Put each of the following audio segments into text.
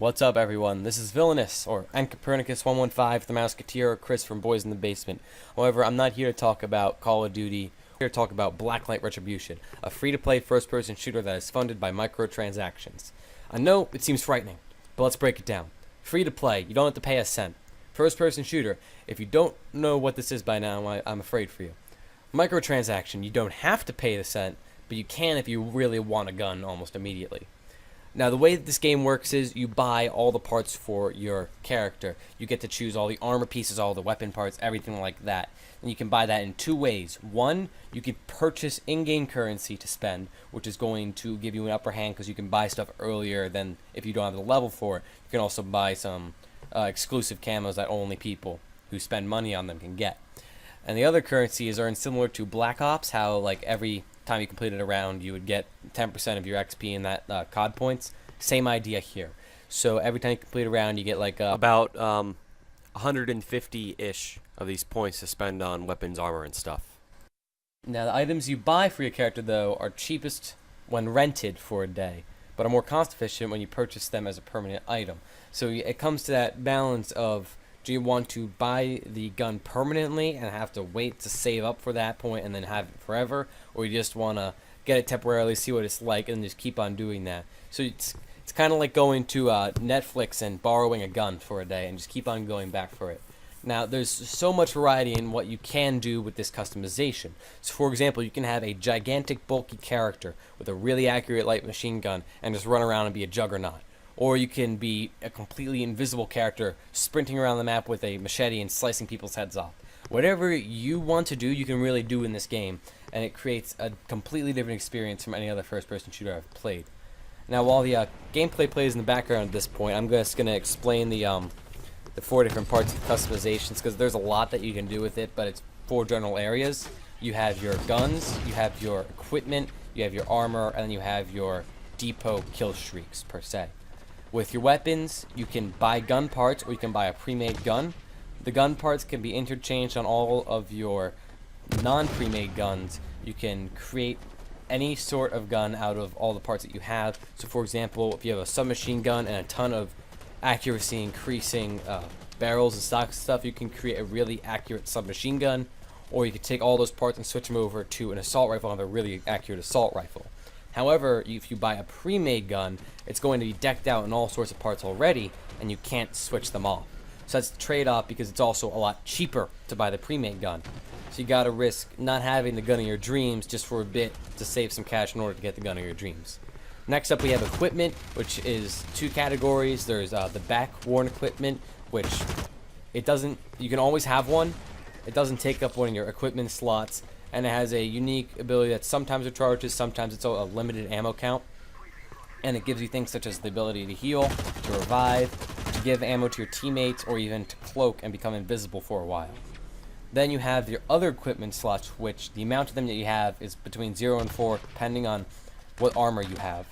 What's up, everyone? This is Vilannis, or Copernicus115, the Mouseketeer, or Chris from Boys in the Basement. However, I'm not here to talk about Call of Duty. I'm here to talk about Blacklight Retribution, a free-to-play first-person shooter that is funded by microtransactions. I know it seems frightening, but let's break it down. Free-to-play, you don't have to pay a cent. First-person shooter, if you don't know what this is by now, I'm afraid for you. Microtransaction, you don't have to pay the cent, but you can if you really want a gun almost immediately. Now, the way that this game works is you buy all the parts for your character. You get to choose all the armor pieces, all the weapon parts, everything like that. And you can buy that in two ways. One, you can purchase in-game currency to spend, which is going to give you an upper hand because you can buy stuff earlier than if you don't have the level for it. You can also buy some exclusive camos that only people who spend money on them can get. And the other currency is earned similar to Black Ops, how like every time you completed a round you would get 10% of your XP in that COD points. Same idea here. So every time you complete a round you get like about 150-ish of these points to spend on weapons, armor, and stuff. Now, the items you buy for your character, though, are cheapest when rented for a day, but are more cost efficient when you purchase them as a permanent item. So it comes to that balance of, do you want to buy the gun permanently and have to wait to save up for that point and then have it forever, or you just want to get it temporarily, see what it's like, and just keep on doing that? So it's kind of like going to Netflix and borrowing a gun for a day and just keep on going back for it. Now, there's so much variety in what you can do with this customization. So, for example, you can have a gigantic, bulky character with a really accurate light machine gun and just run around and be a juggernaut. Or you can be a completely invisible character sprinting around the map with a machete and slicing people's heads off. Whatever you want to do, you can really do in this game, and it creates a completely different experience from any other first-person shooter I've played. Now, while the gameplay plays in the background at this point, I'm just going to explain the four different parts of customizations, because there's a lot that you can do with it, but it's four general areas. You have your guns, you have your equipment, you have your armor, and then you have your depot kill streaks, per se. With your weapons, you can buy gun parts or you can buy a pre-made gun. The gun parts can be interchanged on all of your non-pre-made guns. You can create any sort of gun out of all the parts that you have. So, for example, if you have a submachine gun and a ton of accuracy increasing barrels and stocks and stuff, you can create a really accurate submachine gun. Or you can take all those parts and switch them over to an assault rifle and have a really accurate assault rifle. However, if you buy a pre-made gun, it's going to be decked out in all sorts of parts already, and you can't switch them off. So that's the trade-off, because it's also a lot cheaper to buy the pre-made gun. So you gotta risk not having the gun of your dreams just for a bit to save some cash in order to get the gun of your dreams. Next up, we have equipment, which is two categories. There's the back-worn equipment, which you can always have one. It doesn't take up one of your equipment slots, and it has a unique ability that sometimes it charges, sometimes it's a limited ammo count. And it gives you things such as the ability to heal, to revive, to give ammo to your teammates, or even to cloak and become invisible for a while. Then you have your other equipment slots, which the amount of them that you have is between 0 and 4, depending on what armor you have.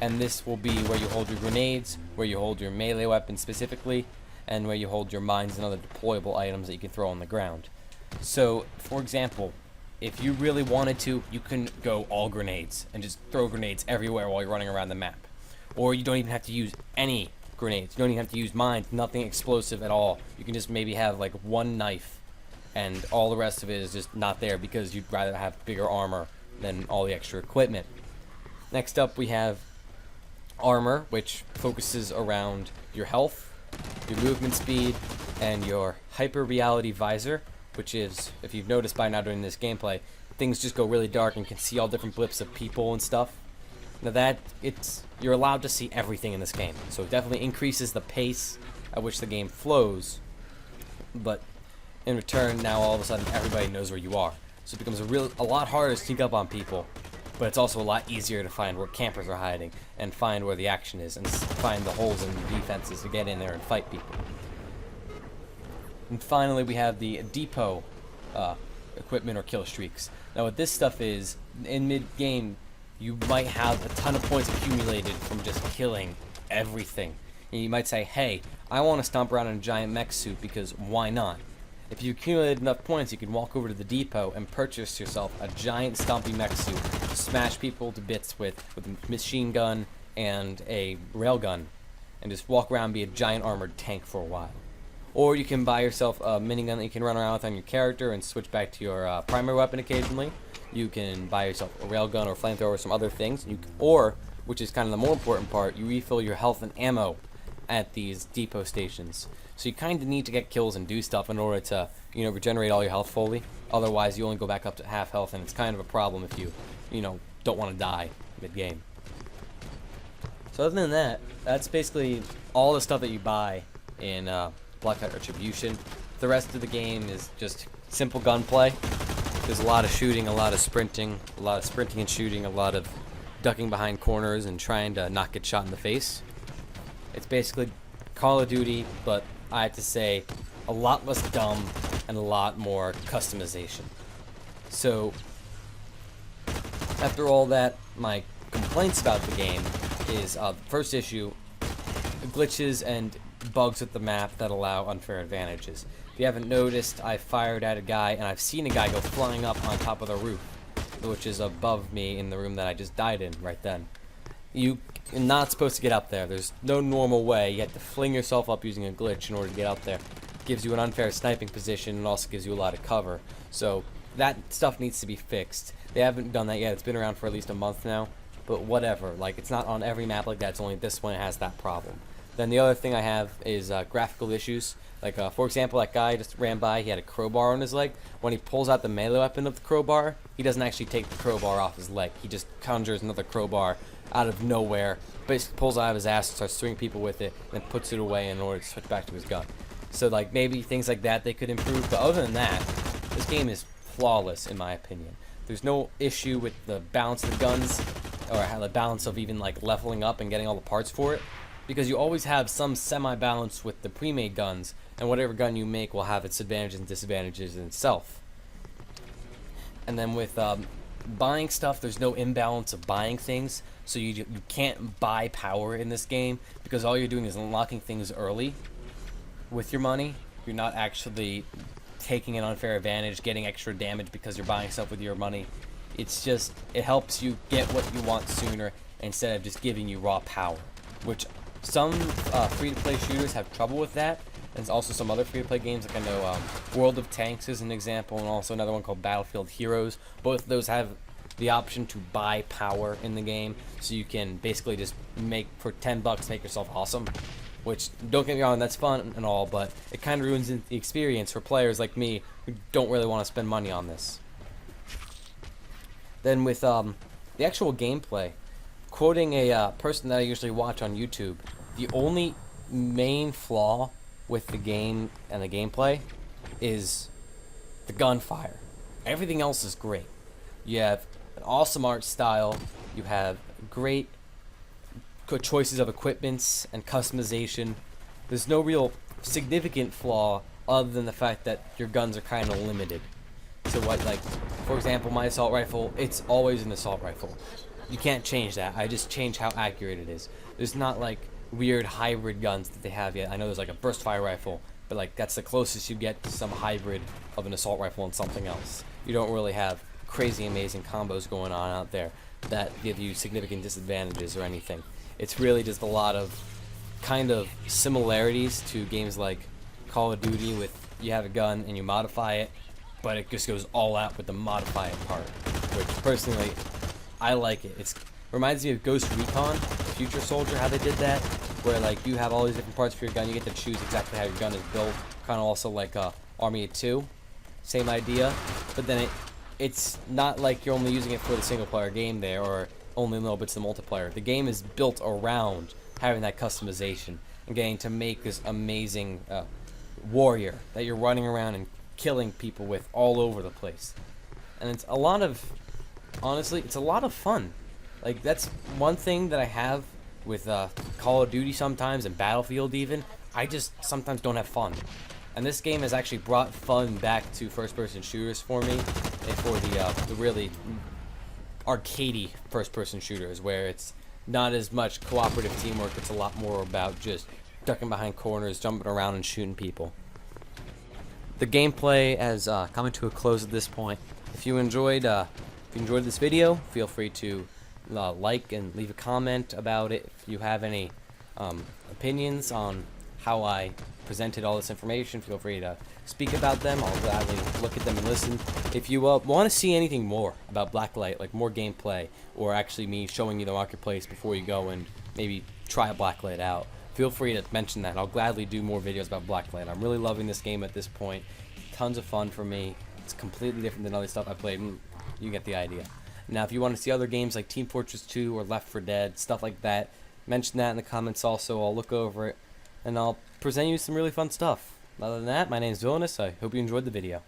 And this will be where you hold your grenades, where you hold your melee weapons specifically, and where you hold your mines and other deployable items that you can throw on the ground. So, for example, if you really wanted to, you can go all grenades and just throw grenades everywhere while you're running around the map. Or you don't even have to use any grenades. You don't even have to use mines, nothing explosive at all. You can just maybe have like one knife, and all the rest of it is just not there because you'd rather have bigger armor than all the extra equipment. Next up, we have armor, which focuses around your health, your movement speed, and your hyper reality visor, which is, if you've noticed by now during this gameplay, things just go really dark and you can see all different blips of people and stuff. Now you're allowed to see everything in this game, so it definitely increases the pace at which the game flows, but in return, now all of a sudden everybody knows where you are. So it becomes a lot harder to sneak up on people, but it's also a lot easier to find where campers are hiding and find where the action is and find the holes in the defenses to get in there and fight people. And finally, we have the depot equipment or kill streaks. Now, what this stuff is, in mid-game, you might have a ton of points accumulated from just killing everything. And you might say, hey, I want to stomp around in a giant mech suit because why not? If you accumulate enough points, you can walk over to the depot and purchase yourself a giant stompy mech suit to smash people to bits with a machine gun and a railgun. and just walk around and be a giant armored tank for a while. Or you can buy yourself a minigun that you can run around with on your character and switch back to your primary weapon occasionally. You can buy yourself a railgun or flamethrower or some other things. Or, which is kind of the more important part, you refill your health and ammo at these depot stations. So you kind of need to get kills and do stuff in order to, regenerate all your health fully. Otherwise, you only go back up to half health, and it's kind of a problem if you, don't want to die mid-game. So other than that, that's basically all the stuff that you buy in Blacklight Retribution. The rest of the game is just simple gunplay. There's a lot of shooting, a lot of sprinting and shooting, a lot of ducking behind corners and trying to not get shot in the face. It's basically Call of Duty, but I have to say a lot less dumb and a lot more customization. So after all that, my complaints about the game is first issue, glitches and bugs with the map that allow unfair advantages. If you haven't noticed, I fired at a guy and I've seen a guy go flying up on top of the roof, which is above me in the room that I just died in right then. You're not supposed to get up there. There's no normal way. You have to fling yourself up using a glitch in order to get up there. It gives you an unfair sniping position and also gives you a lot of cover. So that stuff needs to be fixed. They haven't done that yet. It's been around for at least a month now. But whatever. Like, it's not on every map like that. It's only this one has that problem. Then the other thing I have is graphical issues. Like, for example, that guy just ran by. He had a crowbar on his leg. When he pulls out the melee weapon of the crowbar, he doesn't actually take the crowbar off his leg. He just conjures another crowbar out of nowhere, basically pulls it out of his ass, starts swinging people with it, and then puts it away in order to switch back to his gun. So, like, maybe things like that they could improve. But other than that, this game is flawless, in my opinion. There's no issue with the balance of the guns, or the balance of even, like, leveling up and getting all the parts for it. Because you always have some semi-balance with the pre-made guns, and whatever gun you make will have its advantages and disadvantages in itself. And then with buying stuff, there's no imbalance of buying things, so you can't buy power in this game, because all you're doing is unlocking things early with your money. You're not actually taking an unfair advantage, getting extra damage because you're buying stuff with your money. It's just, it helps you get what you want sooner instead of just giving you raw power, which some free-to-play shooters have trouble with that. There's also some other free-to-play games, like I know World of Tanks is an example, and also another one called Battlefield Heroes. Both of those have the option to buy power in the game, so you can basically just make, for $10, make yourself awesome. Which, don't get me wrong, that's fun and all, but it kind of ruins the experience for players like me who don't really want to spend money on this. Then with the actual gameplay, quoting a person that I usually watch on YouTube, the only main flaw with the game and the gameplay is the gunfire. Everything else is great. You have an awesome art style, you have great good choices of equipments and customization. There's no real significant flaw other than the fact that your guns are kind of limited. So what, like, for example, my assault rifle, it's always an assault rifle. You can't change that. I just change how accurate it is. There's not like weird hybrid guns that they have yet. I know there's like a burst fire rifle, but like that's the closest you get to some hybrid of an assault rifle and something else. You don't really have crazy amazing combos going on out there that give you significant disadvantages or anything. It's really just a lot of kind of similarities to games like Call of Duty, with you have a gun and you modify it, but it just goes all out with the modify it part, which personally I like it. It reminds me of Ghost Recon, Future Soldier, how they did that, where like you have all these different parts for your gun, you get to choose exactly how your gun is built, kind of also like Army of Two, same idea, but then it's not like you're only using it for the single player game there, or only little bits of the multiplayer. The game is built around having that customization and getting to make this amazing warrior that you're running around and killing people with all over the place. And it's a lot of, honestly, it's a lot of fun. Like, that's one thing that I have with Call of Duty sometimes, and Battlefield even. I just sometimes don't have fun. And this game has actually brought fun back to first-person shooters for me, and for the really arcadey first-person shooters, where it's not as much cooperative teamwork. It's a lot more about just ducking behind corners, jumping around, and shooting people. The gameplay has come to a close at this point. If you enjoyed this video, feel free to like and leave a comment about it. If you have any opinions on how I presented all this information, feel free to speak about them. I'll gladly look at them and listen. If you want to see anything more about Blacklight, like more gameplay, or actually me showing you the marketplace before you go and maybe try a Blacklight out, feel free to mention that. I'll gladly do more videos about Blacklight. I'm really loving this game at this point. Tons of fun for me. It's completely different than other stuff I played. You get the idea. Now, if you want to see other games like Team Fortress 2 or Left 4 Dead, stuff like that, mention that in the comments also. I'll look over it, and I'll present you some really fun stuff. Other than that, my name is Vilannis. I hope you enjoyed the video.